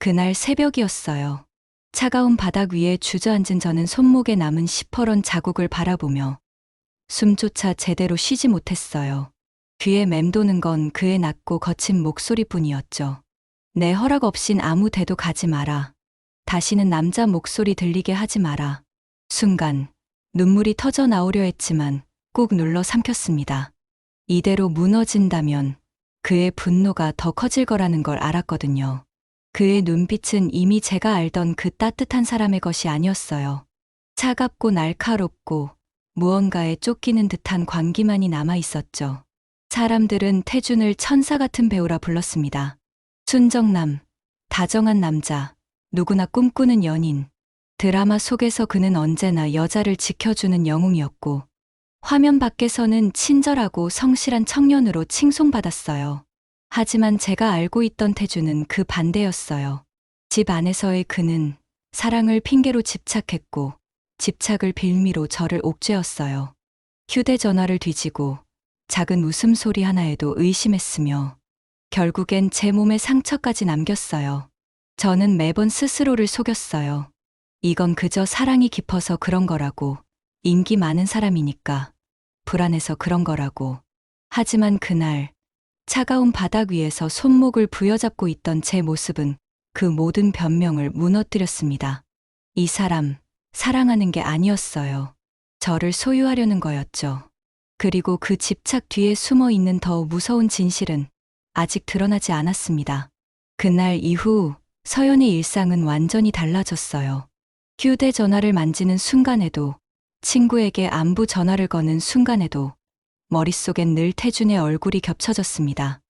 그날 새벽이었어요. 차가운 바닥 위에 주저앉은 저는 손목에 남은 시퍼런 자국을 바라보며 숨조차 제대로 쉬지 못했어요. 귀에 맴도는 건 그의 낮고 거친 목소리뿐이었죠. 내 허락 없인 아무 데도 가지 마라. 다시는 남자 목소리 들리게 하지 마라. 순간 눈물이 터져 나오려 했지만 꾹 눌러 삼켰습니다. 이대로 무너진다면 그의 분노가 더 커질 거라는 걸 알았거든요. 그의 눈빛은 이미 제가 알던 그 따뜻한 사람의 것이 아니었어요. 차갑고 날카롭고 무언가에 쫓기는 듯한 광기만이 남아 있었죠. 사람들은 태준을 천사 같은 배우라 불렀습니다. 순정남, 다정한 남자, 누구나 꿈꾸는 연인. 드라마 속에서 그는 언제나 여자를 지켜주는 영웅이었고, 화면 밖에서는 친절하고 성실한 청년으로 칭송받았어요. 하지만 제가 알고 있던 태준은 그 반대였어요. 집 안에서의 그는 사랑을 핑계로 집착했고, 집착을 빌미로 저를 옥죄었어요. 휴대전화를 뒤지고 작은 웃음소리 하나에도 의심했으며 결국엔 제 몸에 상처까지 남겼어요. 저는 매번 스스로를 속였어요. 이건 그저 사랑이 깊어서 그런 거라고, 인기 많은 사람이니까, 불안해서 그런 거라고. 하지만 그날 차가운 바닥 위에서 손목을 부여잡고 있던 제 모습은 그 모든 변명을 무너뜨렸습니다. 이 사람, 사랑하는 게 아니었어요. 저를 소유하려는 거였죠. 그리고 그 집착 뒤에 숨어 있는 더 무서운 진실은 아직 드러나지 않았습니다. 그날 이후 서연의 일상은 완전히 달라졌어요. 휴대전화를 만지는 순간에도, 친구에게 안부 전화를 거는 순간에도 머릿속엔 늘 태준의 얼굴이 겹쳐졌습니다.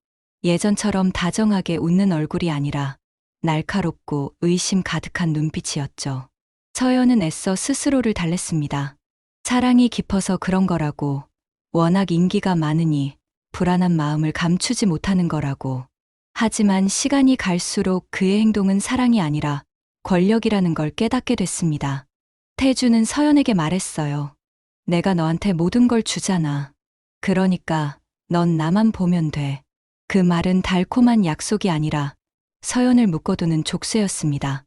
예전처럼 다정하게 웃는 얼굴이 아니라 날카롭고 의심 가득한 눈빛이었죠. 서연은 애써 스스로를 달랬습니다. 사랑이 깊어서 그런 거라고, 워낙 인기가 많으니 불안한 마음을 감추지 못하는 거라고. 하지만 시간이 갈수록 그의 행동은 사랑이 아니라 권력이라는 걸 깨닫게 됐습니다. 태준은 서연에게 말했어요. 내가 너한테 모든 걸 주잖아. 그러니까 넌 나만 보면 돼. 그 말은 달콤한 약속이 아니라 서연을 묶어두는 족쇄였습니다.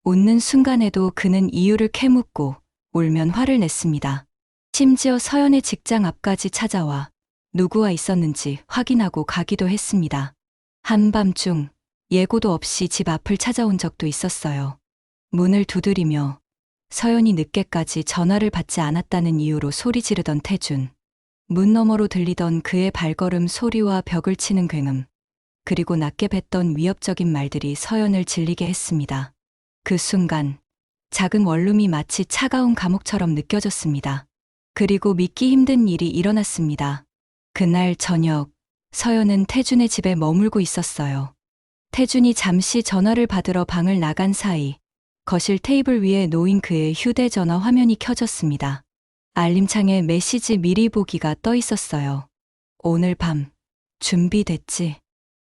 웃는 순간에도 그는 이유를 캐묻고 울면 화를 냈습니다. 심지어 서연의 직장 앞까지 찾아와 누구와 있었는지 확인하고 가기도 했습니다. 한밤중 예고도 없이 집 앞을 찾아온 적도 있었어요. 문을 두드리며 서연이 늦게까지 전화를 받지 않았다는 이유로 소리 지르던 태준. 문 너머로 들리던 그의 발걸음 소리와 벽을 치는 굉음, 그리고 낮게 뱉던 위협적인 말들이 서연을 질리게 했습니다. 그 순간 작은 원룸이 마치 차가운 감옥처럼 느껴졌습니다. 그리고 믿기 힘든 일이 일어났습니다. 그날 저녁 서연은 태준의 집에 머물고 있었어요. 태준이 잠시 전화를 받으러 방을 나간 사이 거실 테이블 위에 놓인 그의 휴대전화 화면이 켜졌습니다. 알림창에 메시지 미리 보기가 떠 있었어요. 오늘 밤 준비됐지?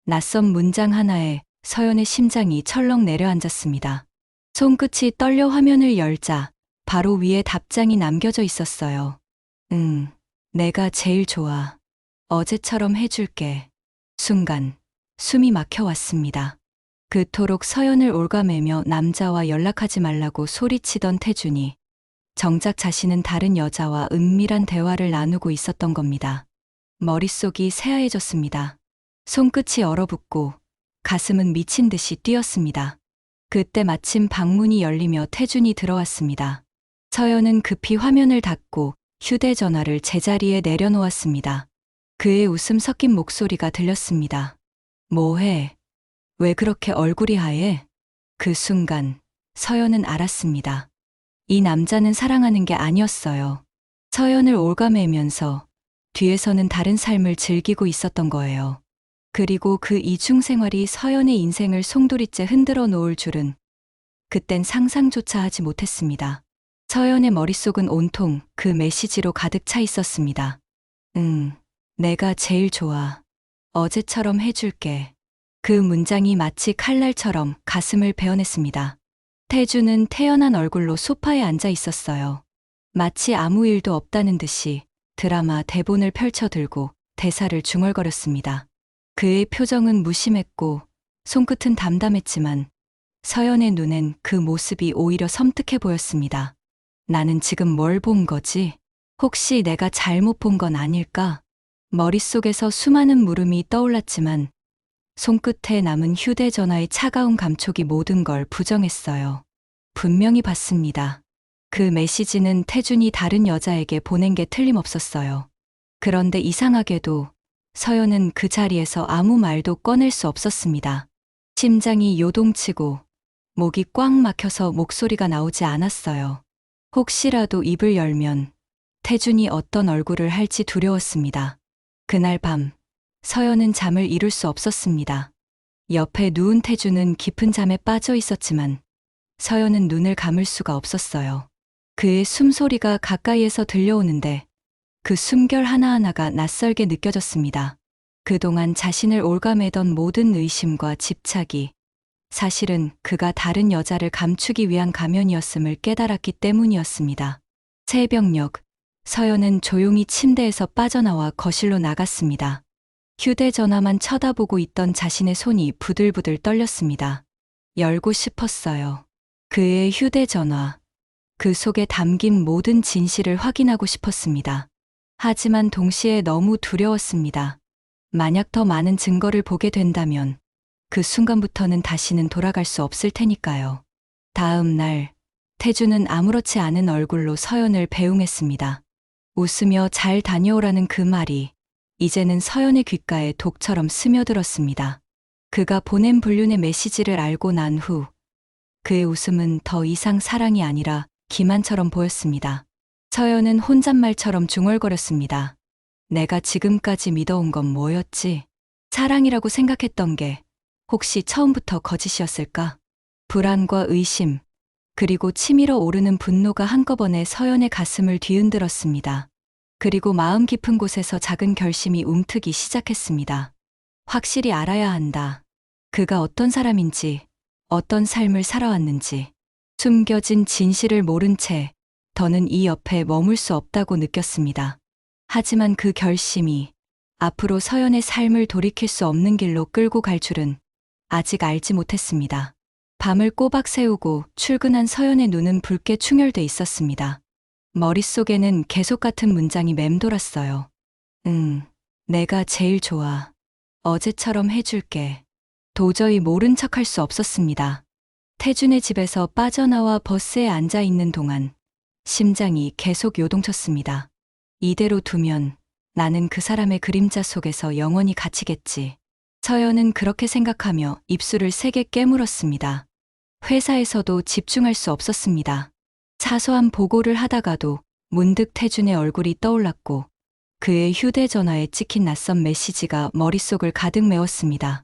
낯선 문장 하나에 서연의 심장이 철렁 내려앉았습니다. 손끝이 떨려 화면을 열자 바로 위에 답장이 남겨져 있었어요. 응, 내가 제일 좋아. 어제처럼 해줄게. 순간 숨이 막혀왔습니다. 그토록 서연을 옭아매며 남자와 연락하지 말라고 소리치던 태준이 정작 자신은 다른 여자와 은밀한 대화를 나누고 있었던 겁니다. 머릿속이 새하얘졌습니다. 손끝이 얼어붙고 가슴은 미친 듯이 뛰었습니다. 그때 마침 방문이 열리며 태준이 들어왔습니다. 서연은 급히 화면을 닫고 휴대전화를 제자리에 내려놓았습니다. 그의 웃음 섞인 목소리가 들렸습니다. 뭐해? 왜 그렇게 얼굴이 하얘? 그 순간 서연은 알았습니다. 이 남자는 사랑하는 게 아니었어요. 서연을 옭아매면서 뒤에서는 다른 삶을 즐기고 있었던 거예요. 그리고 그 이중생활이 서연의 인생을 송두리째 흔들어 놓을 줄은 그땐 상상조차 하지 못했습니다. 서연의 머릿속은 온통 그 메시지로 가득 차 있었습니다. 응, 내가 제일 좋아. 어제처럼 해줄게. 그 문장이 마치 칼날처럼 가슴을 베어냈습니다. 태준은 태연한 얼굴로 소파에 앉아 있었어요. 마치 아무 일도 없다는 듯이 드라마 대본을 펼쳐들고 대사를 중얼거렸습니다. 그의 표정은 무심했고 손끝은 담담했지만 서연의 눈엔 그 모습이 오히려 섬뜩해 보였습니다. 나는 지금 뭘 본 거지? 혹시 내가 잘못 본 건 아닐까? 머릿속에서 수많은 물음이 떠올랐지만 손끝에 남은 휴대전화의 차가운 감촉이 모든 걸 부정했어요. 분명히 봤습니다. 그 메시지는 태준이 다른 여자에게 보낸 게 틀림없었어요. 그런데 이상하게도 서연은 그 자리에서 아무 말도 꺼낼 수 없었습니다. 심장이 요동치고 목이 꽉 막혀서 목소리가 나오지 않았어요. 혹시라도 입을 열면 태준이 어떤 얼굴을 할지 두려웠습니다. 그날 밤, 서연은 잠을 이룰 수 없었습니다. 옆에 누운 태준은 깊은 잠에 빠져 있었지만 서연은 눈을 감을 수가 없었어요. 그의 숨소리가 가까이에서 들려오는데 그 숨결 하나하나가 낯설게 느껴졌습니다. 그동안 자신을 올가매던 모든 의심과 집착이 사실은 그가 다른 여자를 감추기 위한 가면이었음을 깨달았기 때문이었습니다. 새벽녘, 서연은 조용히 침대에서 빠져나와 거실로 나갔습니다. 휴대전화만 쳐다보고 있던 자신의 손이 부들부들 떨렸습니다. 열고 싶었어요. 그의 휴대전화, 그 속에 담긴 모든 진실을 확인하고 싶었습니다. 하지만 동시에 너무 두려웠습니다. 만약 더 많은 증거를 보게 된다면 그 순간부터는 다시는 돌아갈 수 없을 테니까요. 다음 날, 태준은 아무렇지 않은 얼굴로 서연을 배웅했습니다. 웃으며 잘 다녀오라는 그 말이 이제는 서연의 귓가에 독처럼 스며들었습니다. 그가 보낸 불륜의 메시지를 알고 난 후 그의 웃음은 더 이상 사랑이 아니라 기만처럼 보였습니다. 서연은 혼잣말처럼 중얼거렸습니다. 내가 지금까지 믿어온 건 뭐였지? 사랑이라고 생각했던 게 혹시 처음부터 거짓이었을까? 불안과 의심, 그리고 치밀어 오르는 분노가 한꺼번에 서연의 가슴을 뒤흔들었습니다. 그리고 마음 깊은 곳에서 작은 결심이 움트기 시작했습니다. 확실히 알아야 한다. 그가 어떤 사람인지, 어떤 삶을 살아왔는지, 숨겨진 진실을 모른 채 더는 이 옆에 머물 수 없다고 느꼈습니다. 하지만 그 결심이 앞으로 서연의 삶을 돌이킬 수 없는 길로 끌고 갈 줄은 아직 알지 못했습니다. 밤을 꼬박 새우고 출근한 서연의 눈은 붉게 충혈돼 있었습니다. 머릿속에는 계속 같은 문장이 맴돌았어요. 내가 제일 좋아. 어제처럼 해줄게. 도저히 모른 척할 수 없었습니다. 태준의 집에서 빠져나와 버스에 앉아 있는 동안 심장이 계속 요동쳤습니다. 이대로 두면 나는 그 사람의 그림자 속에서 영원히 갇히겠지. 서연은 그렇게 생각하며 입술을 세게 깨물었습니다. 회사에서도 집중할 수 없었습니다. 사소한 보고를 하다가도 문득 태준의 얼굴이 떠올랐고 그의 휴대전화에 찍힌 낯선 메시지가 머릿속을 가득 메웠습니다.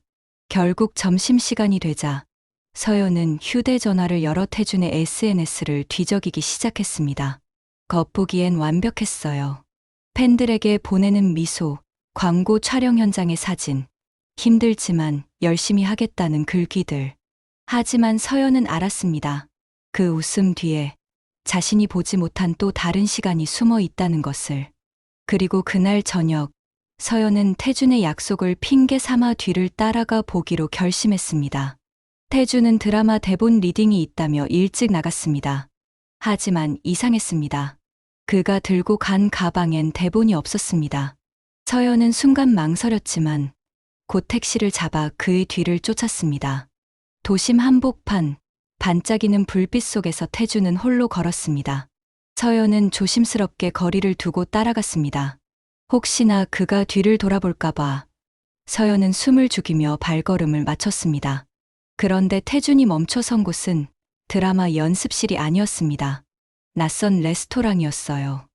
결국 점심시간이 되자 서연은 휴대전화를 열어 태준의 SNS를 뒤적이기 시작했습니다. 겉보기엔 완벽했어요. 팬들에게 보내는 미소, 광고 촬영 현장의 사진, 힘들지만 열심히 하겠다는 글귀들. 하지만 서연은 알았습니다. 그 웃음 뒤에 자신이 보지 못한 또 다른 시간이 숨어 있다는 것을. 그리고 그날 저녁, 서연은 태준의 약속을 핑계 삼아 뒤를 따라가 보기로 결심했습니다. 태준은 드라마 대본 리딩이 있다며 일찍 나갔습니다. 하지만 이상했습니다. 그가 들고 간 가방엔 대본이 없었습니다. 서연은 순간 망설였지만 곧 택시를 잡아 그의 뒤를 쫓았습니다. 도심 한복판, 반짝이는 불빛 속에서 태준은 홀로 걸었습니다. 서연은 조심스럽게 거리를 두고 따라갔습니다. 혹시나 그가 뒤를 돌아볼까봐 서연은 숨을 죽이며 발걸음을 맞췄습니다. 그런데 태준이 멈춰선 곳은 드라마 연습실이 아니었습니다. 낯선 레스토랑이었어요.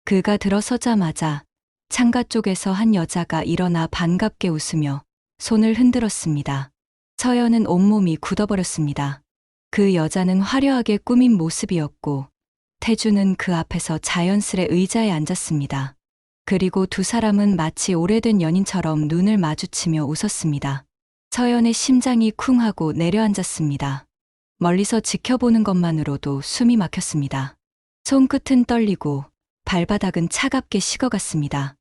그가 들어서자마자 창가 쪽에서 한 여자가 일어나 반갑게 웃으며 손을 흔들었습니다. 서연은 온몸이 굳어버렸습니다. 그 여자는 화려하게 꾸민 모습이었고 태준은 그 앞에서 자연스레 의자에 앉았습니다. 그리고 두 사람은 마치 오래된 연인처럼 눈을 마주치며 웃었습니다. 서연의 심장이 쿵하고 내려앉았습니다. 멀리서 지켜보는 것만으로도 숨이 막혔습니다. 손끝은 떨리고 발바닥은 차갑게 식어갔습니다.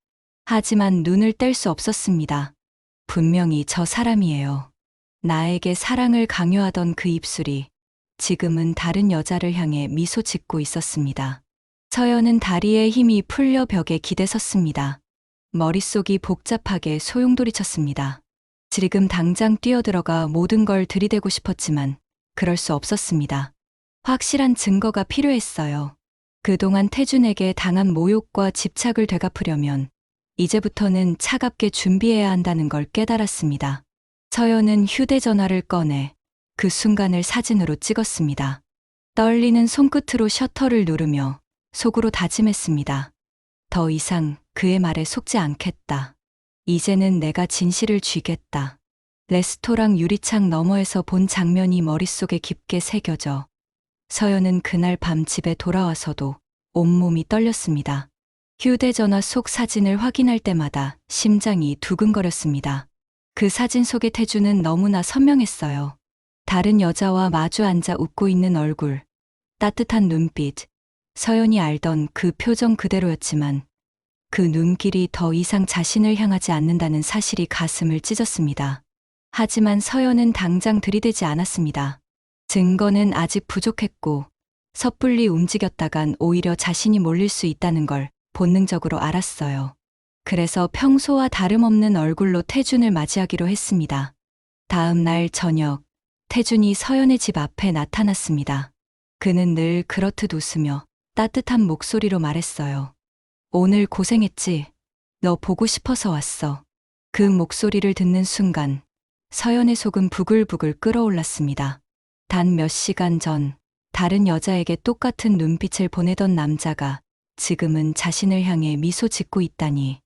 하지만 눈을 뗄 수 없었습니다. 분명히 저 사람이에요. 나에게 사랑을 강요하던 그 입술이 지금은 다른 여자를 향해 미소 짓고 있었습니다. 서연은 다리에 힘이 풀려 벽에 기대 섰습니다. 머릿속이 복잡하게 소용돌이쳤습니다. 지금 당장 뛰어들어가 모든 걸 들이대고 싶었지만 그럴 수 없었습니다. 확실한 증거가 필요했어요. 그동안 태준에게 당한 모욕과 집착을 되갚으려면 이제부터는 차갑게 준비해야 한다는 걸 깨달았습니다. 서연은 휴대전화를 꺼내 그 순간을 사진으로 찍었습니다. 떨리는 손끝으로 셔터를 누르며 속으로 다짐했습니다. 더 이상 그의 말에 속지 않겠다. 이제는 내가 진실을 쥐겠다. 레스토랑 유리창 너머에서 본 장면이 머릿속에 깊게 새겨져 서연은 그날 밤 집에 돌아와서도 온몸이 떨렸습니다. 휴대전화 속 사진을 확인할 때마다 심장이 두근거렸습니다. 그 사진 속의 태주는 너무나 선명했어요. 다른 여자와 마주 앉아 웃고 있는 얼굴, 따뜻한 눈빛, 서연이 알던 그 표정 그대로였지만 그 눈길이 더 이상 자신을 향하지 않는다는 사실이 가슴을 찢었습니다. 하지만 서연은 당장 들이대지 않았습니다. 증거는 아직 부족했고 섣불리 움직였다간 오히려 자신이 몰릴 수 있다는 걸 본능적으로 알았어요. 그래서 평소와 다름없는 얼굴로 태준을 맞이하기로 했습니다. 다음 날 저녁, 태준이 서연의 집 앞에 나타났습니다. 그는 늘 그렇듯 웃으며 따뜻한 목소리로 말했어요. 오늘 고생했지? 너 보고 싶어서 왔어. 그 목소리를 듣는 순간 서연의 속은 부글부글 끓어올랐습니다. 단 몇 시간 전 다른 여자에게 똑같은 눈빛을 보내던 남자가 지금은 자신을 향해 미소 짓고 있다니.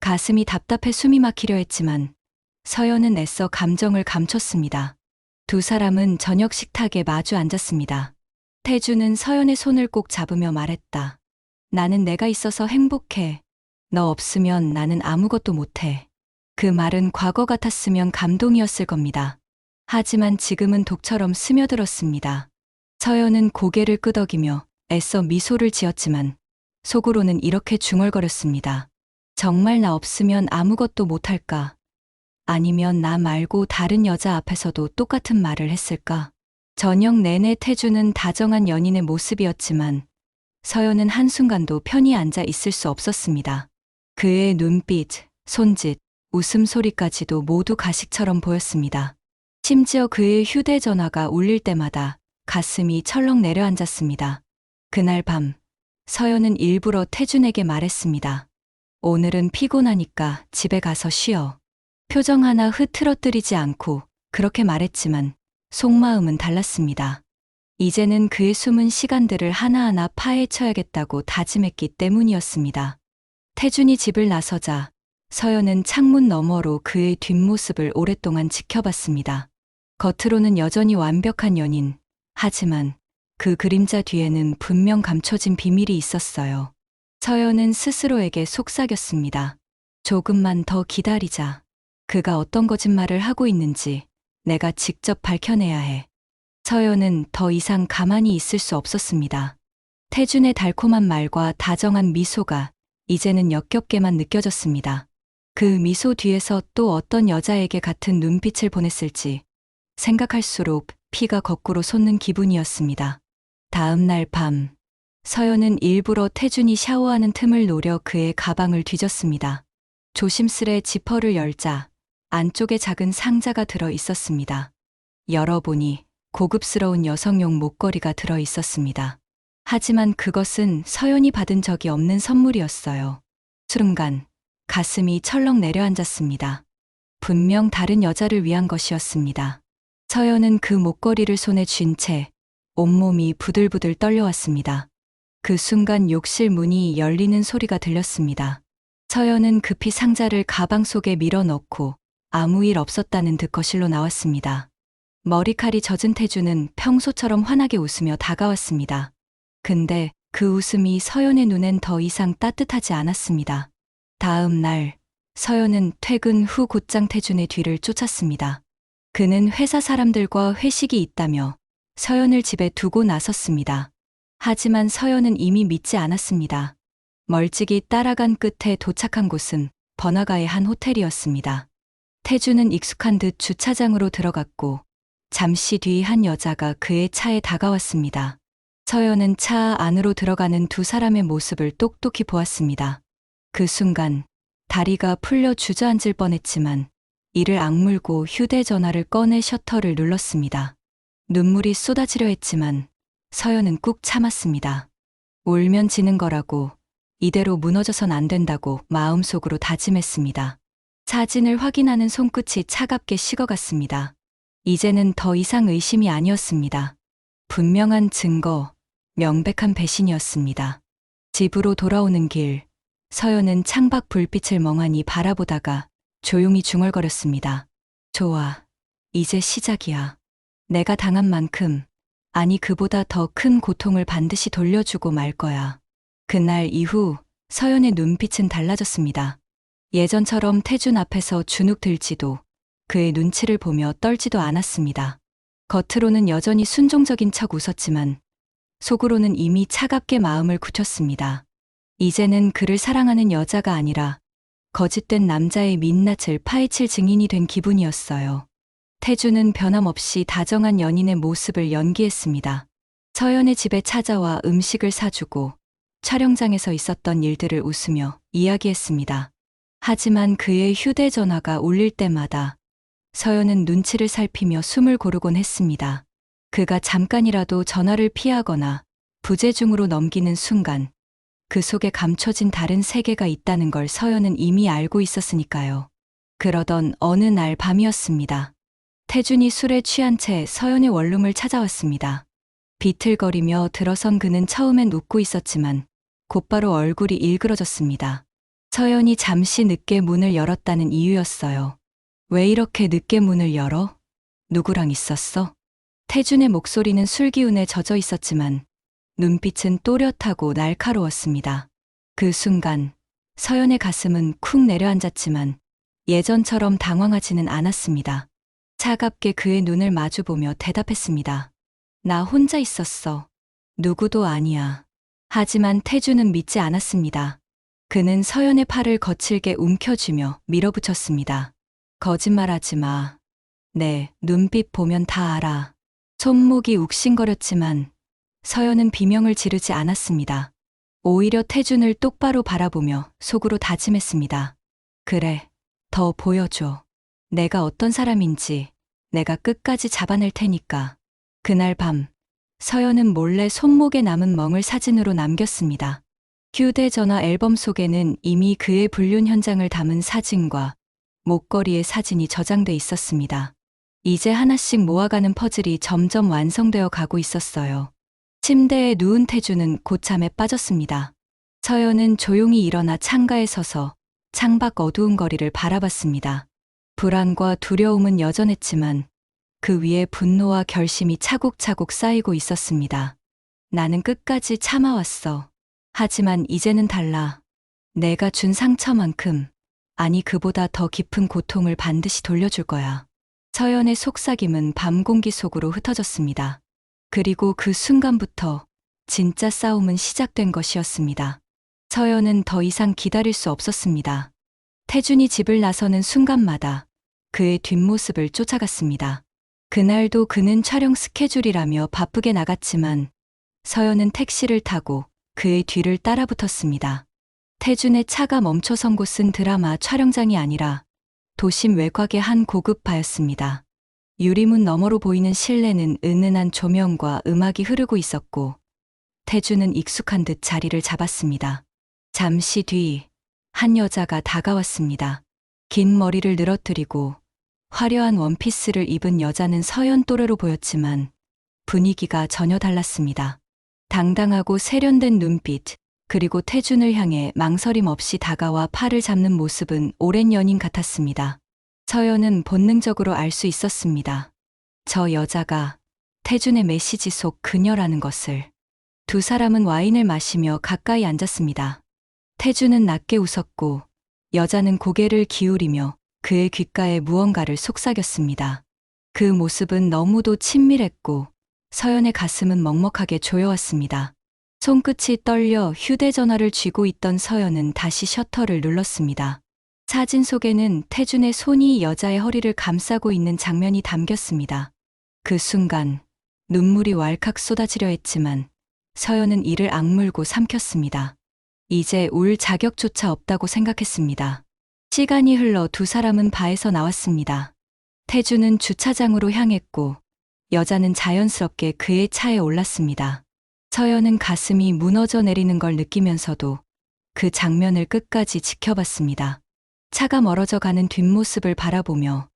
가슴이 답답해 숨이 막히려 했지만 서연은 애써 감정을 감췄습니다. 두 사람은 저녁 식탁에 마주 앉았습니다. 태주는 서연의 손을 꼭 잡으며 말했다. 나는 내가 있어서 행복해. 너 없으면 나는 아무것도 못해. 그 말은 과거 같았으면 감동이었을 겁니다. 하지만 지금은 독처럼 스며들었습니다. 서연은 고개를 끄덕이며 애써 미소를 지었지만 속으로는 이렇게 중얼거렸습니다. 정말 나 없으면 아무것도 못할까? 아니면 나 말고 다른 여자 앞에서도 똑같은 말을 했을까? 저녁 내내 태주는 다정한 연인의 모습이었지만 서연은 한순간도 편히 앉아 있을 수 없었습니다. 그의 눈빛, 손짓, 웃음소리까지도 모두 가식처럼 보였습니다. 심지어 그의 휴대전화가 울릴 때마다 가슴이 철렁 내려앉았습니다. 그날 밤, 서연은 일부러 태준에게 말했습니다. 오늘은 피곤하니까 집에 가서 쉬어. 표정 하나 흐트러뜨리지 않고 그렇게 말했지만 속마음은 달랐습니다. 이제는 그의 숨은 시간들을 하나하나 파헤쳐야겠다고 다짐했기 때문이었습니다. 태준이 집을 나서자 서연은 창문 너머로 그의 뒷모습을 오랫동안 지켜봤습니다. 겉으로는 여전히 완벽한 연인, 하지만 그 그림자 뒤에는 분명 감춰진 비밀이 있었어요. 서연은 스스로에게 속삭였습니다. 조금만 더 기다리자. 그가 어떤 거짓말을 하고 있는지 내가 직접 밝혀내야 해. 서연은 더 이상 가만히 있을 수 없었습니다. 태준의 달콤한 말과 다정한 미소가 이제는 역겹게만 느껴졌습니다. 그 미소 뒤에서 또 어떤 여자에게 같은 눈빛을 보냈을지 생각할수록 피가 거꾸로 솟는 기분이었습니다. 다음 날 밤, 서연은 일부러 태준이 샤워하는 틈을 노려 그의 가방을 뒤졌습니다. 조심스레 지퍼를 열자 안쪽에 작은 상자가 들어 있었습니다. 열어보니 고급스러운 여성용 목걸이가 들어 있었습니다. 하지만 그것은 서연이 받은 적이 없는 선물이었어요. 순간 가슴이 철렁 내려앉았습니다. 분명 다른 여자를 위한 것이었습니다. 서연은 그 목걸이를 손에 쥔 채 온몸이 부들부들 떨려왔습니다. 그 순간 욕실 문이 열리는 소리가 들렸습니다. 서연은 급히 상자를 가방 속에 밀어넣고 아무 일 없었다는 듯 거실로 나왔습니다. 머리칼이 젖은 태주는 평소처럼 환하게 웃으며 다가왔습니다. 근데 그 웃음이 서연의 눈엔 더 이상 따뜻하지 않았습니다. 다음 날, 서연은 퇴근 후 곧장 태준의 뒤를 쫓았습니다. 그는 회사 사람들과 회식이 있다며 서연을 집에 두고 나섰습니다. 하지만 서연은 이미 믿지 않았습니다. 멀찍이 따라간 끝에 도착한 곳은 번화가의 한 호텔이었습니다. 태주는 익숙한 듯 주차장으로 들어갔고 잠시 뒤 한 여자가 그의 차에 다가왔습니다. 서연은 차 안으로 들어가는 두 사람의 모습을 똑똑히 보았습니다. 그 순간 다리가 풀려 주저앉을 뻔했지만 이를 악물고 휴대전화를 꺼내 셔터를 눌렀습니다. 눈물이 쏟아지려 했지만 서연은 꾹 참았습니다. 울면 지는 거라고, 이대로 무너져선 안 된다고 마음속으로 다짐했습니다. 사진을 확인하는 손끝이 차갑게 식어갔습니다. 이제는 더 이상 의심이 아니었습니다. 분명한 증거, 명백한 배신이었습니다. 집으로 돌아오는 길, 서연은 창밖 불빛을 멍하니 바라보다가 조용히 중얼거렸습니다. 좋아, 이제 시작이야. 내가 당한 만큼, 아니 그보다 더 큰 고통을 반드시 돌려주고 말 거야. 그날 이후 서연의 눈빛은 달라졌습니다. 예전처럼 태준 앞에서 주눅 들지도, 그의 눈치를 보며 떨지도 않았습니다. 겉으로는 여전히 순종적인 척 웃었지만 속으로는 이미 차갑게 마음을 굳혔습니다. 이제는 그를 사랑하는 여자가 아니라 거짓된 남자의 민낯을 파헤칠 증인이 된 기분이었어요. 태주는 변함없이 다정한 연인의 모습을 연기했습니다. 서연의 집에 찾아와 음식을 사주고 촬영장에서 있었던 일들을 웃으며 이야기했습니다. 하지만 그의 휴대전화가 울릴 때마다 서연은 눈치를 살피며 숨을 고르곤 했습니다. 그가 잠깐이라도 전화를 피하거나 부재중으로 넘기는 순간 그 속에 감춰진 다른 세계가 있다는 걸 서연은 이미 알고 있었으니까요. 그러던 어느 날 밤이었습니다. 태준이 술에 취한 채 서연의 원룸을 찾아왔습니다. 비틀거리며 들어선 그는 처음엔 웃고 있었지만 곧바로 얼굴이 일그러졌습니다. 서연이 잠시 늦게 문을 열었다는 이유였어요. 왜 이렇게 늦게 문을 열어? 누구랑 있었어? 태준의 목소리는 술기운에 젖어 있었지만 눈빛은 또렷하고 날카로웠습니다. 그 순간 서연의 가슴은 쿵 내려앉았지만 예전처럼 당황하지는 않았습니다. 차갑게 그의 눈을 마주보며 대답했습니다. 나 혼자 있었어. 누구도 아니야. 하지만 태준은 믿지 않았습니다. 그는 서연의 팔을 거칠게 움켜쥐며 밀어붙였습니다. 거짓말하지 마. 네, 눈빛 보면 다 알아. 손목이 욱신거렸지만 서연은 비명을 지르지 않았습니다. 오히려 태준을 똑바로 바라보며 속으로 다짐했습니다. 그래, 더 보여줘. 내가 어떤 사람인지 내가 끝까지 잡아낼 테니까. 그날 밤, 서연은 몰래 손목에 남은 멍을 사진으로 남겼습니다. 휴대전화 앨범 속에는 이미 그의 불륜 현장을 담은 사진과 목걸이의 사진이 저장돼 있었습니다. 이제 하나씩 모아가는 퍼즐이 점점 완성되어 가고 있었어요. 침대에 누운 태주는 고참에 빠졌습니다. 서연은 조용히 일어나 창가에 서서 창밖 어두운 거리를 바라봤습니다. 불안과 두려움은 여전했지만 그 위에 분노와 결심이 차곡차곡 쌓이고 있었습니다. 나는 끝까지 참아왔어. 하지만 이제는 달라. 내가 준 상처만큼, 아니 그보다 더 깊은 고통을 반드시 돌려줄 거야. 서연의 속삭임은 밤 공기 속으로 흩어졌습니다. 그리고 그 순간부터 진짜 싸움은 시작된 것이었습니다. 서연은 더 이상 기다릴 수 없었습니다. 태준이 집을 나서는 순간마다 그의 뒷모습을 쫓아갔습니다. 그날도 그는 촬영 스케줄이라며 바쁘게 나갔지만 서연은 택시를 타고 그의 뒤를 따라붙었습니다. 태준의 차가 멈춰선 곳은 드라마 촬영장이 아니라 도심 외곽의 한 고급 바였습니다. 유리문 너머로 보이는 실내는 은은한 조명과 음악이 흐르고 있었고 태준은 익숙한 듯 자리를 잡았습니다. 잠시 뒤 한 여자가 다가왔습니다. 긴 머리를 늘어뜨리고 화려한 원피스를 입은 여자는 서연 또래로 보였지만 분위기가 전혀 달랐습니다. 당당하고 세련된 눈빛, 그리고 태준을 향해 망설임 없이 다가와 팔을 잡는 모습은 오랜 연인 같았습니다. 서연은 본능적으로 알 수 있었습니다. 저 여자가 태준의 메시지 속 그녀라는 것을. 두 사람은 와인을 마시며 가까이 앉았습니다. 태준은 낮게 웃었고 여자는 고개를 기울이며 그의 귓가에 무언가를 속삭였습니다. 그 모습은 너무도 친밀했고 서연의 가슴은 먹먹하게 조여왔습니다. 손끝이 떨려 휴대전화를 쥐고 있던 서연은 다시 셔터를 눌렀습니다. 사진 속에는 태준의 손이 여자의 허리를 감싸고 있는 장면이 담겼습니다. 그 순간 눈물이 왈칵 쏟아지려 했지만 서연은 이를 악물고 삼켰습니다. 이제 울 자격조차 없다고 생각했습니다. 시간이 흘러 두 사람은 바에서 나왔습니다. 태준은 주차장으로 향했고 여자는 자연스럽게 그의 차에 올랐습니다. 서연은 가슴이 무너져 내리는 걸 느끼면서도 그 장면을 끝까지 지켜봤습니다. 차가 멀어져 가는 뒷모습을 바라보며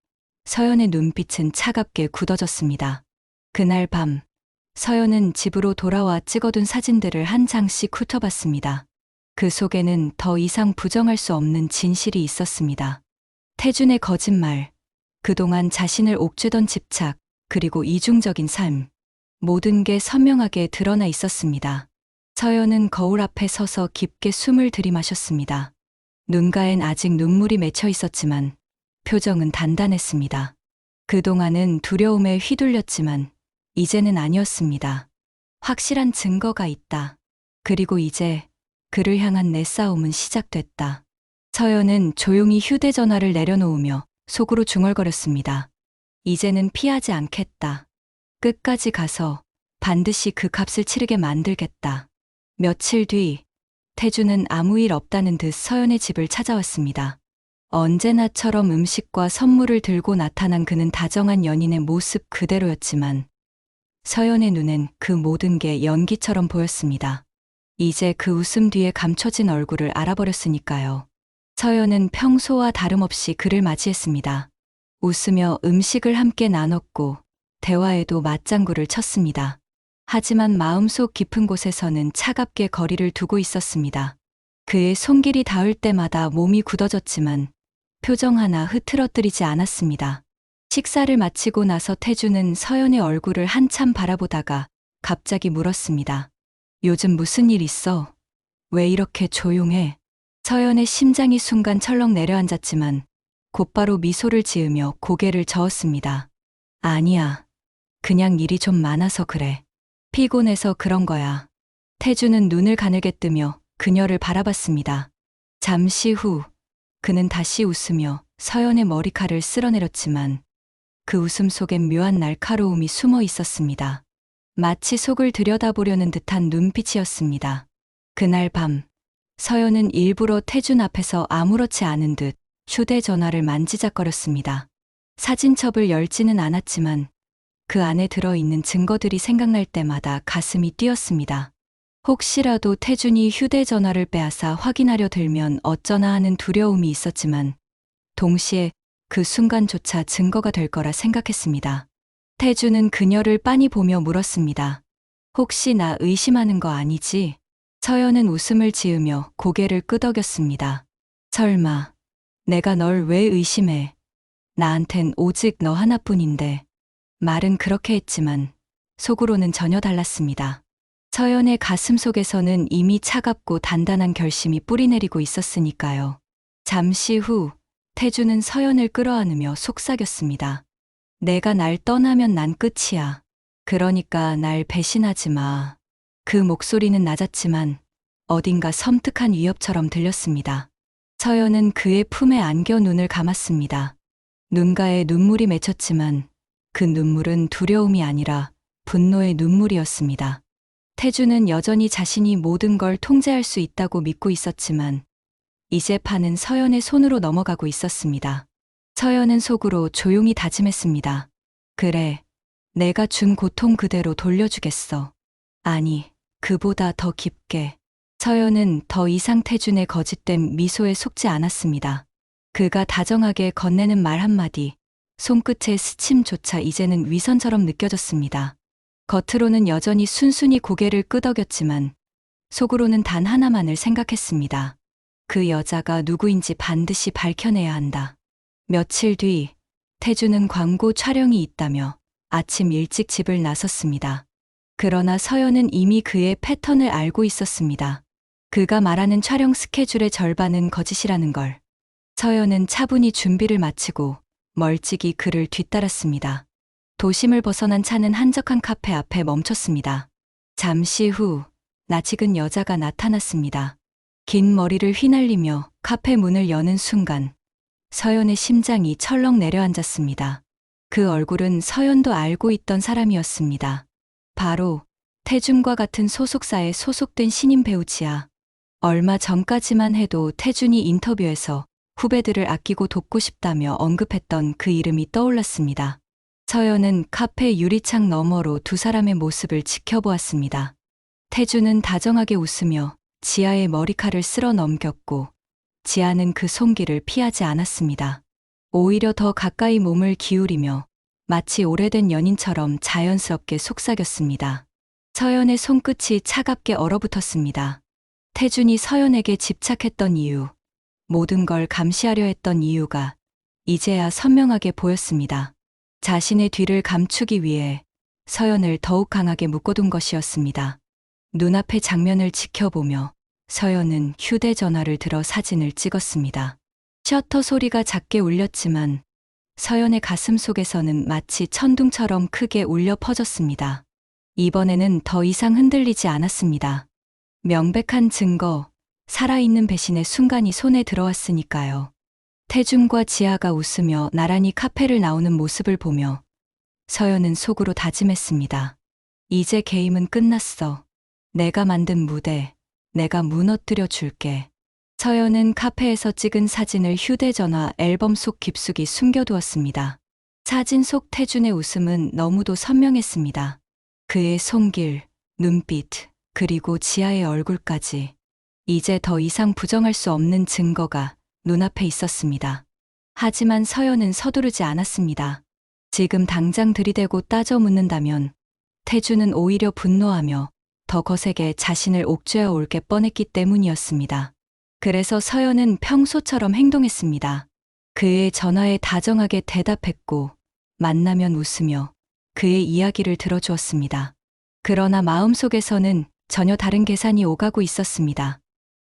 서연의 눈빛은 차갑게 굳어졌습니다. 그날 밤 서연은 집으로 돌아와 찍어둔 사진들을 한 장씩 훑어봤습니다. 그 속에는 더 이상 부정할 수 없는 진실이 있었습니다. 태준의 거짓말, 그동안 자신을 옥죄던 집착, 그리고 이중적인 삶, 모든 게 선명하게 드러나 있었습니다. 서연은 거울 앞에 서서 깊게 숨을 들이마셨습니다. 눈가엔 아직 눈물이 맺혀 있었지만 표정은 단단했습니다. 그동안은 두려움에 휘둘렸지만 이제는 아니었습니다. 확실한 증거가 있다. 그리고 이제 그를 향한 내 싸움은 시작됐다. 서연은 조용히 휴대전화를 내려놓으며 속으로 중얼거렸습니다. 이제는 피하지 않겠다. 끝까지 가서 반드시 그 값을 치르게 만들겠다. 며칠 뒤 태준은 아무 일 없다는 듯 서연의 집을 찾아왔습니다. 언제나처럼 음식과 선물을 들고 나타난 그는 다정한 연인의 모습 그대로였지만 서연의 눈엔 그 모든 게 연기처럼 보였습니다. 이제 그 웃음 뒤에 감춰진 얼굴을 알아버렸으니까요. 서연은 평소와 다름없이 그를 맞이했습니다. 웃으며 음식을 함께 나눴고 대화에도 맞장구를 쳤습니다. 하지만 마음속 깊은 곳에서는 차갑게 거리를 두고 있었습니다. 그의 손길이 닿을 때마다 몸이 굳어졌지만 표정 하나 흐트러뜨리지 않았습니다. 식사를 마치고 나서 태준은 서연의 얼굴을 한참 바라보다가 갑자기 물었습니다. 요즘 무슨 일 있어? 왜 이렇게 조용해? 서연의 심장이 순간 철렁 내려앉았지만 곧바로 미소를 지으며 고개를 저었습니다. 아니야. 그냥 일이 좀 많아서 그래. 피곤해서 그런 거야. 태준은 눈을 가늘게 뜨며 그녀를 바라봤습니다. 잠시 후 그는 다시 웃으며 서연의 머리칼을 쓸어내렸지만 그 웃음 속엔 묘한 날카로움이 숨어 있었습니다. 마치 속을 들여다보려는 듯한 눈빛이었습니다. 그날 밤 서연은 일부러 태준 앞에서 아무렇지 않은 듯 휴대전화를 만지작거렸습니다. 사진첩을 열지는 않았지만 그 안에 들어있는 증거들이 생각날 때마다 가슴이 뛰었습니다. 혹시라도 태준이 휴대전화를 빼앗아 확인하려 들면 어쩌나 하는 두려움이 있었지만 동시에 그 순간조차 증거가 될 거라 생각했습니다. 태준은 그녀를 빤히 보며 물었습니다. 혹시 나 의심하는 거 아니지? 서연은 웃음을 지으며 고개를 끄덕였습니다. 설마, 내가 널 왜 의심해? 나한텐 오직 너 하나뿐인데. 말은 그렇게 했지만 속으로는 전혀 달랐습니다. 서연의 가슴 속에서는 이미 차갑고 단단한 결심이 뿌리내리고 있었으니까요. 잠시 후 태준은 서연을 끌어안으며 속삭였습니다. 내가 날 떠나면 난 끝이야. 그러니까 날 배신하지 마. 그 목소리는 낮았지만 어딘가 섬뜩한 위협처럼 들렸습니다. 서연은 그의 품에 안겨 눈을 감았습니다. 눈가에 눈물이 맺혔지만 그 눈물은 두려움이 아니라 분노의 눈물이었습니다. 태준은 여전히 자신이 모든 걸 통제할 수 있다고 믿고 있었지만 이제 판은 서연의 손으로 넘어가고 있었습니다. 서연은 속으로 조용히 다짐했습니다. 그래, 내가 준 고통 그대로 돌려주겠어. 아니, 그보다 더 깊게. 서연은 더 이상 태준의 거짓된 미소에 속지 않았습니다. 그가 다정하게 건네는 말 한마디, 손끝의 스침조차 이제는 위선처럼 느껴졌습니다. 겉으로는 여전히 순순히 고개를 끄덕였지만 속으로는 단 하나만을 생각했습니다. 그 여자가 누구인지 반드시 밝혀내야 한다. 며칠 뒤 태준은 광고 촬영이 있다며 아침 일찍 집을 나섰습니다. 그러나 서연은 이미 그의 패턴을 알고 있었습니다. 그가 말하는 촬영 스케줄의 절반은 거짓이라는 걸. 서연은 차분히 준비를 마치고 멀찍이 그를 뒤따랐습니다. 도심을 벗어난 차는 한적한 카페 앞에 멈췄습니다. 잠시 후 낯익은 여자가 나타났습니다. 긴 머리를 휘날리며 카페 문을 여는 순간 서연의 심장이 철렁 내려앉았습니다. 그 얼굴은 서연도 알고 있던 사람이었습니다. 바로 태준과 같은 소속사에 소속된 신인 배우 지아. 얼마 전까지만 해도 태준이 인터뷰에서 후배들을 아끼고 돕고 싶다며 언급했던 그 이름이 떠올랐습니다. 서연은 카페 유리창 너머로 두 사람의 모습을 지켜보았습니다. 태준은 다정하게 웃으며 지아의 머리칼을 쓸어 넘겼고 지아는 그 손길을 피하지 않았습니다. 오히려 더 가까이 몸을 기울이며 마치 오래된 연인처럼 자연스럽게 속삭였습니다. 서연의 손끝이 차갑게 얼어붙었습니다. 태준이 서연에게 집착했던 이유, 모든 걸 감시하려 했던 이유가 이제야 선명하게 보였습니다. 자신의 뒤를 감추기 위해 서연을 더욱 강하게 묶어둔 것이었습니다. 눈앞의 장면을 지켜보며 서연은 휴대전화를 들어 사진을 찍었습니다. 셔터 소리가 작게 울렸지만 서연의 가슴 속에서는 마치 천둥처럼 크게 울려 퍼졌습니다. 이번에는 더 이상 흔들리지 않았습니다. 명백한 증거, 살아있는 배신의 순간이 손에 들어왔으니까요. 태준과 지아가 웃으며 나란히 카페를 나오는 모습을 보며 서연은 속으로 다짐했습니다. 이제 게임은 끝났어. 내가 만든 무대, 내가 무너뜨려 줄게. 서연은 카페에서 찍은 사진을 휴대전화 앨범 속 깊숙이 숨겨두었습니다. 사진 속 태준의 웃음은 너무도 선명했습니다. 그의 손길, 눈빛, 그리고 지아의 얼굴까지. 이제 더 이상 부정할 수 없는 증거가 눈앞에 있었습니다. 하지만 서연은 서두르지 않았습니다. 지금 당장 들이대고 따져 묻는다면 태준은 오히려 분노하며 더 거세게 자신을 옥죄어 올 게 뻔했기 때문이었습니다. 그래서 서연은 평소처럼 행동했습니다. 그의 전화에 다정하게 대답했고 만나면 웃으며 그의 이야기를 들어주었습니다. 그러나 마음속에서는 전혀 다른 계산이 오가고 있었습니다.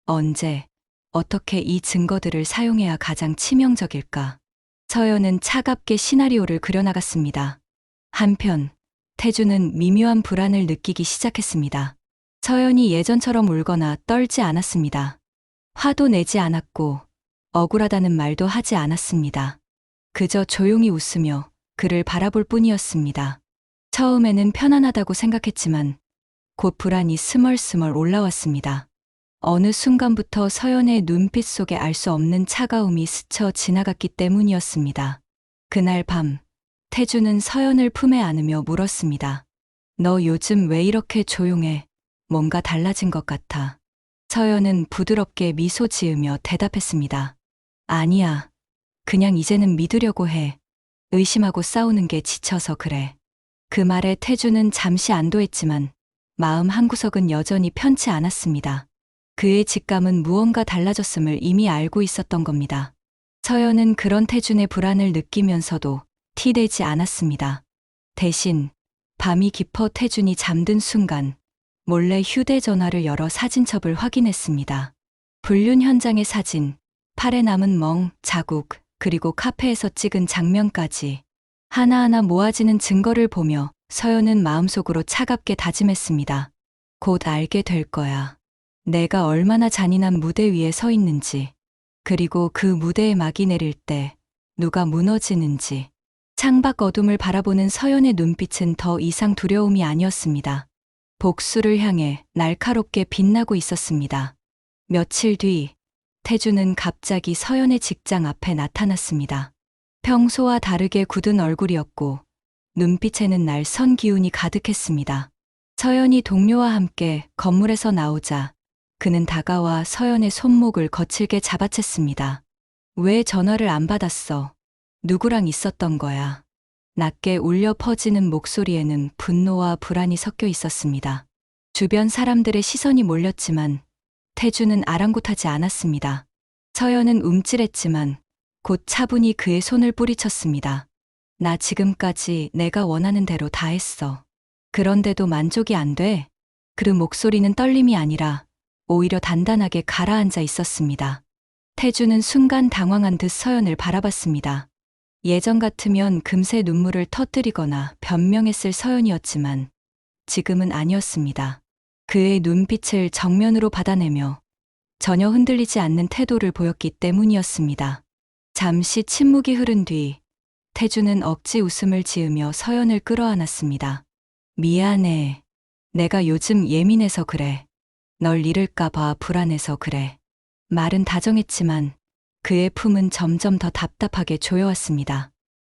언제, 어떻게 이 증거들을 사용해야 가장 치명적일까? 서연은 차갑게 시나리오를 그려나갔습니다. 한편 태준은 미묘한 불안을 느끼기 시작했습니다. 서연이 예전처럼 울거나 떨지 않았습니다. 화도 내지 않았고 억울하다는 말도 하지 않았습니다. 그저 조용히 웃으며 그를 바라볼 뿐이었습니다. 처음에는 편안하다고 생각했지만 곧 불안이 스멀스멀 올라왔습니다. 어느 순간부터 서연의 눈빛 속에 알 수 없는 차가움이 스쳐 지나갔기 때문이었습니다. 그날 밤, 태준은 서연을 품에 안으며 물었습니다. 너 요즘 왜 이렇게 조용해? 뭔가 달라진 것 같아. 서연은 부드럽게 미소 지으며 대답했습니다. 아니야. 그냥 이제는 믿으려고 해. 의심하고 싸우는 게 지쳐서 그래. 그 말에 태준은 잠시 안도했지만 마음 한구석은 여전히 편치 않았습니다. 그의 직감은 무언가 달라졌음을 이미 알고 있었던 겁니다. 서연은 그런 태준의 불안을 느끼면서도 티내지 않았습니다. 대신 밤이 깊어 태준이 잠든 순간 몰래 휴대전화를 열어 사진첩을 확인했습니다. 불륜 현장의 사진, 팔에 남은 멍, 자국, 그리고 카페에서 찍은 장면까지 하나하나 모아지는 증거를 보며 서연은 마음속으로 차갑게 다짐했습니다. 곧 알게 될 거야. 내가 얼마나 잔인한 무대 위에 서 있는지, 그리고 그 무대에 막이 내릴 때 누가 무너지는지. 창밖 어둠을 바라보는 서연의 눈빛은 더 이상 두려움이 아니었습니다. 복수를 향해 날카롭게 빛나고 있었습니다. 며칠 뒤, 태준은 갑자기 서연의 직장 앞에 나타났습니다. 평소와 다르게 굳은 얼굴이었고 눈빛에는 날선 기운이 가득했습니다. 서연이 동료와 함께 건물에서 나오자 그는 다가와 서연의 손목을 거칠게 잡아챘습니다. 왜 전화를 안 받았어? 누구랑 있었던 거야? 낮게 울려 퍼지는 목소리에는 분노와 불안이 섞여 있었습니다. 주변 사람들의 시선이 몰렸지만 태준은 아랑곳하지 않았습니다. 서연은 움찔했지만 곧 차분히 그의 손을 뿌리쳤습니다. 나 지금까지 내가 원하는 대로 다 했어. 그런데도 만족이 안 돼? 그 목소리는 떨림이 아니라 오히려 단단하게 가라앉아 있었습니다. 태준은 순간 당황한 듯 서연을 바라봤습니다. 예전 같으면 금세 눈물을 터뜨리거나 변명했을 서연이었지만 지금은 아니었습니다. 그의 눈빛을 정면으로 받아내며 전혀 흔들리지 않는 태도를 보였기 때문이었습니다. 잠시 침묵이 흐른 뒤 태주는 억지 웃음을 지으며 서연을 끌어안았습니다. 미안해. 내가 요즘 예민해서 그래. 널 잃을까봐 불안해서 그래. 말은 다정했지만 그의 품은 점점 더 답답하게 조여왔습니다.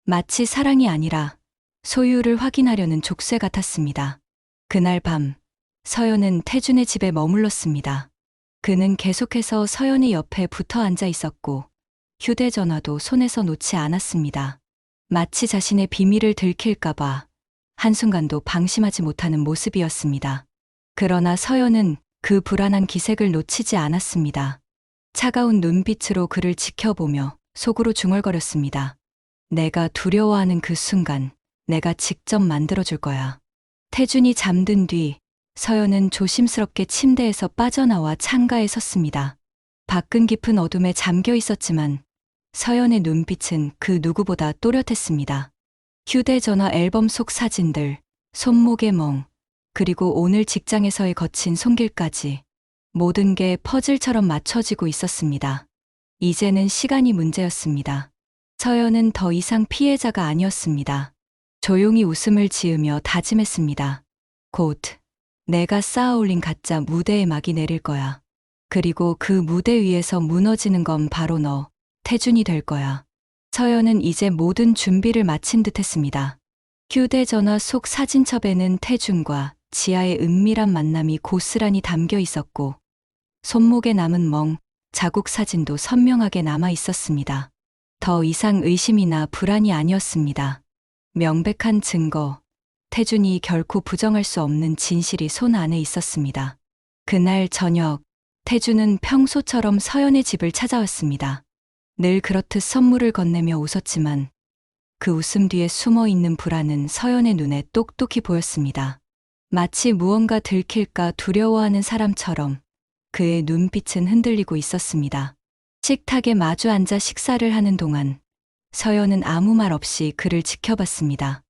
마치 사랑이 아니라 소유를 확인하려는 족쇄 같았습니다. 그날 밤, 서연은 태준의 집에 머물렀습니다. 그는 계속해서 서연의 옆에 붙어 앉아 있었고 휴대전화도 손에서 놓지 않았습니다. 마치 자신의 비밀을 들킬까봐 한순간도 방심하지 못하는 모습이었습니다. 그러나 서연은 그 불안한 기색을 놓치지 않았습니다. 차가운 눈빛으로 그를 지켜보며 속으로 중얼거렸습니다. 내가 두려워하는 그 순간 내가 직접 만들어줄 거야. 태준이 잠든 뒤 서연은 조심스럽게 침대에서 빠져나와 창가에 섰습니다. 밖은 깊은 어둠에 잠겨 있었지만 서연의 눈빛은 그 누구보다 또렷했습니다. 휴대전화 앨범 속 사진들, 손목의 멍, 그리고 오늘 직장에서의 거친 손길까지 모든 게 퍼즐처럼 맞춰지고 있었습니다. 이제는 시간이 문제였습니다. 서연은 더 이상 피해자가 아니었습니다. 조용히 웃음을 지으며 다짐했습니다. 곧 내가 쌓아올린 가짜 무대에 막이 내릴 거야. 그리고 그 무대 위에서 무너지는 건 바로 너, 태준이 될 거야. 서연은 이제 모든 준비를 마친 듯 했습니다. 휴대전화 속 사진첩에는 태준과 지아의 은밀한 만남이 고스란히 담겨 있었고 손목에 남은 멍, 자국 사진도 선명하게 남아 있었습니다. 더 이상 의심이나 불안이 아니었습니다. 명백한 증거, 태준이 결코 부정할 수 없는 진실이 손 안에 있었습니다. 그날 저녁, 태준은 평소처럼 서연의 집을 찾아왔습니다. 늘 그렇듯 선물을 건네며 웃었지만 그 웃음 뒤에 숨어 있는 불안은 서연의 눈에 똑똑히 보였습니다. 마치 무언가 들킬까 두려워하는 사람처럼 그의 눈빛은 흔들리고 있었습니다. 식탁에 마주 앉아 식사를 하는 동안 서연은 아무 말 없이 그를 지켜봤습니다.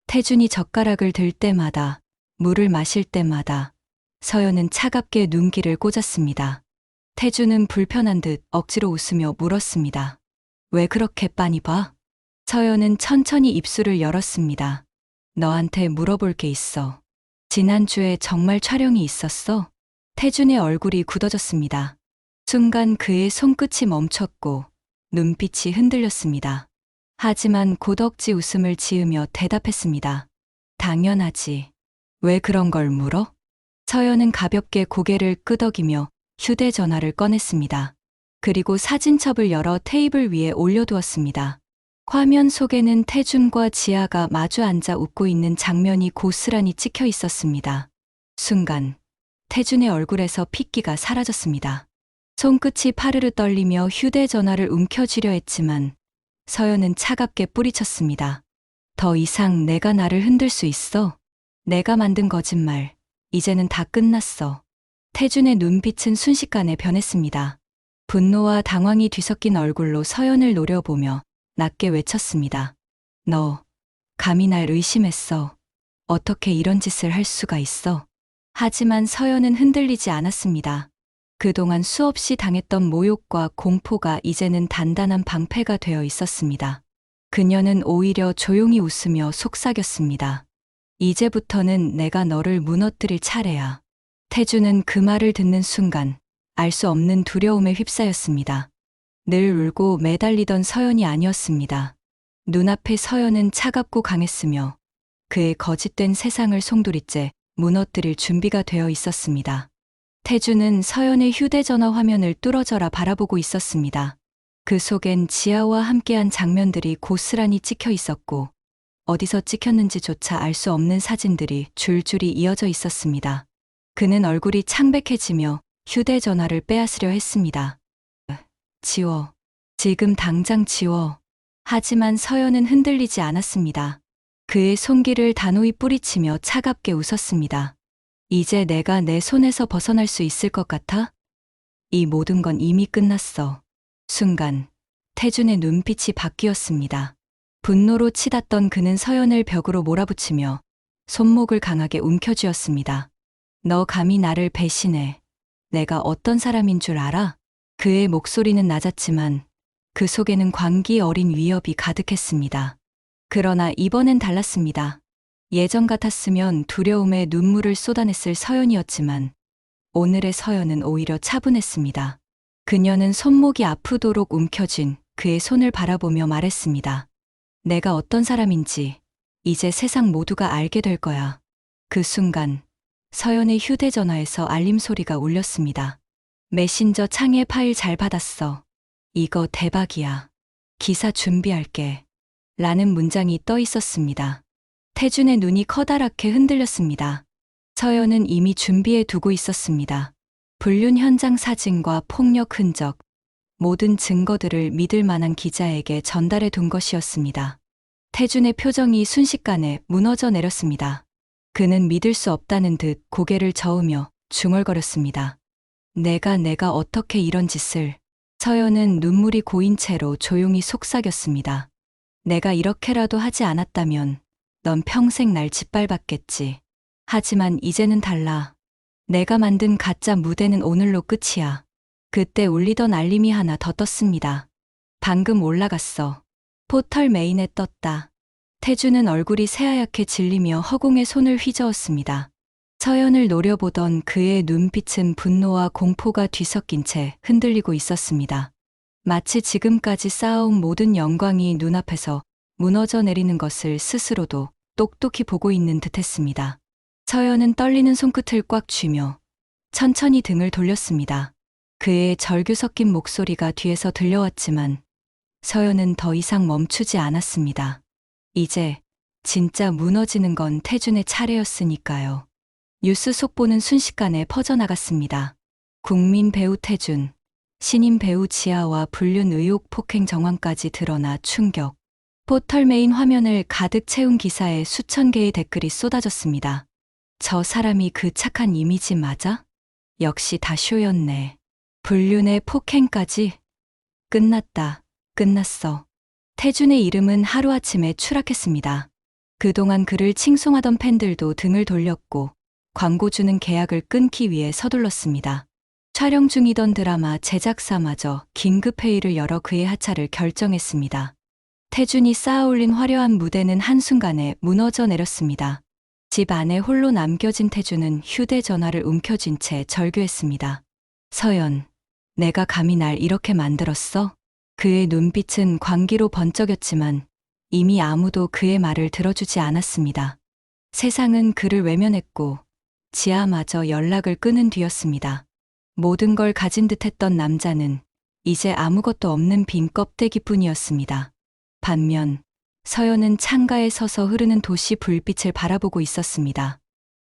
태준이 젓가락을 들 때마다, 물을 마실 때마다 서연은 차갑게 눈길을 꽂았습니다. 태준은 불편한 듯 억지로 웃으며 물었습니다. 왜 그렇게 빤히 봐? 서연은 천천히 입술을 열었습니다. 너한테 물어볼 게 있어. 지난주에 정말 촬영이 있었어? 태준의 얼굴이 굳어졌습니다. 순간 그의 손끝이 멈췄고 눈빛이 흔들렸습니다. 하지만 곧 억지 웃음을 지으며 대답했습니다. 당연하지. 왜 그런 걸 물어? 서연은 가볍게 고개를 끄덕이며 휴대전화를 꺼냈습니다. 그리고 사진첩을 열어 테이블 위에 올려두었습니다. 화면 속에는 태준과 지아가 마주 앉아 웃고 있는 장면이 고스란히 찍혀 있었습니다. 순간 태준의 얼굴에서 핏기가 사라졌습니다. 손끝이 파르르 떨리며 휴대전화를 움켜쥐려 했지만 서연은 차갑게 뿌리쳤습니다. 더 이상 내가 나를 흔들 수 있어? 내가 만든 거짓말, 이제는 다 끝났어. 태준의 눈빛은 순식간에 변했습니다. 분노와 당황이 뒤섞인 얼굴로 서연을 노려보며 낮게 외쳤습니다. 너, 감히 날 의심했어. 어떻게 이런 짓을 할 수가 있어? 하지만 서연은 흔들리지 않았습니다. 그동안 수없이 당했던 모욕과 공포가 이제는 단단한 방패가 되어 있었습니다. 그녀는 오히려 조용히 웃으며 속삭였습니다. 이제부터는 내가 너를 무너뜨릴 차례야. 태준은 그 말을 듣는 순간 알 수 없는 두려움에 휩싸였습니다. 늘 울고 매달리던 서연이 아니었습니다. 눈앞의 서연은 차갑고 강했으며 그의 거짓된 세상을 송두리째 무너뜨릴 준비가 되어 있었습니다. 태준은 서연의 휴대전화 화면을 뚫어져라 바라보고 있었습니다. 그 속엔 지아와 함께한 장면들이 고스란히 찍혀 있었고 어디서 찍혔는지조차 알 수 없는 사진들이 줄줄이 이어져 있었습니다. 그는 얼굴이 창백해지며 휴대전화를 빼앗으려 했습니다. 지워. 지금 당장 지워. 하지만 서연은 흔들리지 않았습니다. 그의 손길을 단호히 뿌리치며 차갑게 웃었습니다. 이제 내가 내 손에서 벗어날 수 있을 것 같아? 이 모든 건 이미 끝났어. 순간 태준의 눈빛이 바뀌었습니다. 분노로 치닫던 그는 서연을 벽으로 몰아붙이며 손목을 강하게 움켜쥐었습니다. 너 감히 나를 배신해. 내가 어떤 사람인 줄 알아? 그의 목소리는 낮았지만 그 속에는 광기 어린 위협이 가득했습니다. 그러나 이번엔 달랐습니다. 예전 같았으면 두려움에 눈물을 쏟아냈을 서연이었지만 오늘의 서연은 오히려 차분했습니다. 그녀는 손목이 아프도록 움켜쥔 그의 손을 바라보며 말했습니다. 내가 어떤 사람인지 이제 세상 모두가 알게 될 거야. 그 순간 서연의 휴대전화에서 알림 소리가 울렸습니다. 메신저 창에 파일 잘 받았어. 이거 대박이야. 기사 준비할게. 라는 문장이 떠 있었습니다. 태준의 눈이 커다랗게 흔들렸습니다. 서연은 이미 준비해 두고 있었습니다. 불륜 현장 사진과 폭력 흔적, 모든 증거들을 믿을 만한 기자에게 전달해 둔 것이었습니다. 태준의 표정이 순식간에 무너져 내렸습니다. 그는 믿을 수 없다는 듯 고개를 저으며 중얼거렸습니다. 내가 어떻게 이런 짓을. 서연은 눈물이 고인 채로 조용히 속삭였습니다. 내가 이렇게라도 하지 않았다면 넌 평생 날 짓밟았겠지. 하지만 이제는 달라. 내가 만든 가짜 무대는 오늘로 끝이야. 그때 울리던 알림이 하나 더 떴습니다. 방금 올라갔어. 포털 메인에 떴다. 태준은 얼굴이 새하얗게 질리며 허공에 손을 휘저었습니다. 서연을 노려보던 그의 눈빛은 분노와 공포가 뒤섞인 채 흔들리고 있었습니다. 마치 지금까지 쌓아온 모든 영광이 눈앞에서 무너져 내리는 것을 스스로도 똑똑히 보고 있는 듯했습니다. 서연은 떨리는 손끝을 꽉 쥐며 천천히 등을 돌렸습니다. 그의 절규 섞인 목소리가 뒤에서 들려왔지만 서연은 더 이상 멈추지 않았습니다. 이제 진짜 무너지는 건 태준의 차례였으니까요. 뉴스 속보는 순식간에 퍼져나갔습니다. 국민 배우 태준, 신인 배우 지아와 불륜 의혹 폭행 정황까지 드러나 충격. 포털 메인 화면을 가득 채운 기사에 수천 개의 댓글이 쏟아졌습니다. 저 사람이 그 착한 이미지 맞아? 역시 다 쇼였네. 불륜의 폭행까지? 끝났다. 끝났어. 태준의 이름은 하루아침에 추락했습니다. 그동안 그를 칭송하던 팬들도 등을 돌렸고 광고주는 계약을 끊기 위해 서둘렀습니다. 촬영 중이던 드라마 제작사마저 긴급회의를 열어 그의 하차를 결정했습니다. 태준이 쌓아올린 화려한 무대는 한순간에 무너져 내렸습니다. 집 안에 홀로 남겨진 태준은 휴대전화를 움켜쥔 채 절규했습니다. 서연, 내가 감히 날 이렇게 만들었어? 그의 눈빛은 광기로 번쩍였지만 이미 아무도 그의 말을 들어주지 않았습니다. 세상은 그를 외면했고 지아마저 연락을 끊은 뒤였습니다. 모든 걸 가진 듯했던 남자는 이제 아무것도 없는 빈 껍데기뿐이었습니다. 반면 서연은 창가에 서서 흐르는 도시 불빛을 바라보고 있었습니다.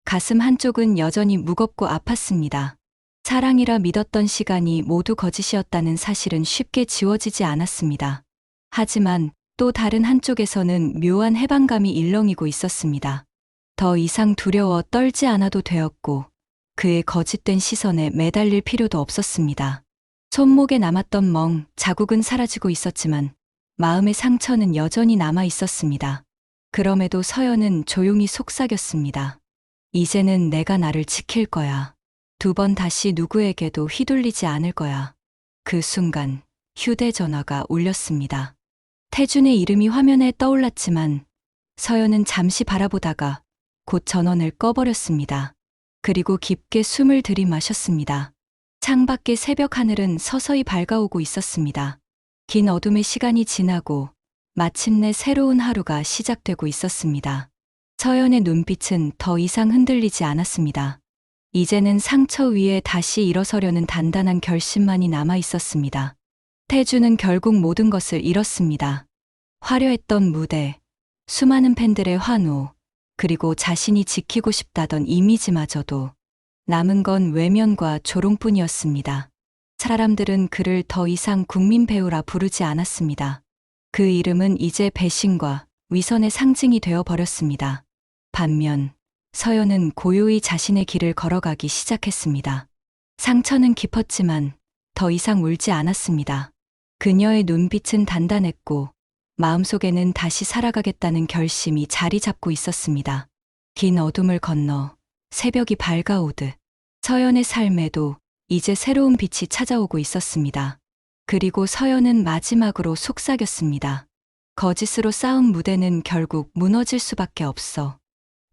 가슴 한쪽은 여전히 무겁고 아팠습니다. 사랑이라 믿었던 시간이 모두 거짓이었다는 사실은 쉽게 지워지지 않았습니다. 하지만 또 다른 한쪽에서는 묘한 해방감이 일렁이고 있었습니다. 더 이상 두려워 떨지 않아도 되었고 그의 거짓된 시선에 매달릴 필요도 없었습니다. 손목에 남았던 자국은 사라지고 있었지만 마음의 상처는 여전히 남아 있었습니다. 그럼에도 서연은 조용히 속삭였습니다. 이제는 내가 나를 지킬 거야. 2번 다시 누구에게도 휘둘리지 않을 거야. 그 순간 휴대전화가 울렸습니다. 태준의 이름이 화면에 떠올랐지만 서연은 잠시 바라보다가 곧 전원을 꺼버렸습니다. 그리고 깊게 숨을 들이마셨습니다. 창밖의 새벽 하늘은 서서히 밝아오고 있었습니다. 긴 어둠의 시간이 지나고 마침내 새로운 하루가 시작되고 있었습니다. 서연의 눈빛은 더 이상 흔들리지 않았습니다. 이제는 상처 위에 다시 일어서려는 단단한 결심만이 남아 있었습니다. 태준은 결국 모든 것을 잃었습니다. 화려했던 무대, 수많은 팬들의 환호, 그리고 자신이 지키고 싶다던 이미지마저도 남은 건 외면과 조롱뿐이었습니다. 사람들은 그를 더 이상 국민 배우라 부르지 않았습니다. 그 이름은 이제 배신과 위선의 상징이 되어 버렸습니다. 반면 서연은 고요히 자신의 길을 걸어가기 시작했습니다. 상처는 깊었지만 더 이상 울지 않았습니다. 그녀의 눈빛은 단단했고 마음속에는 다시 살아가겠다는 결심이 자리 잡고 있었습니다. 긴 어둠을 건너 새벽이 밝아오듯 서연의 삶에도 이제 새로운 빛이 찾아오고 있었습니다. 그리고 서연은 마지막으로 속삭였습니다. 거짓으로 쌓은 무대는 결국 무너질 수밖에 없어.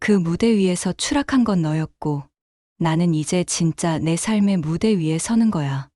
그 무대 위에서 추락한 건 너였고, 나는 이제 진짜 내 삶의 무대 위에 서는 거야.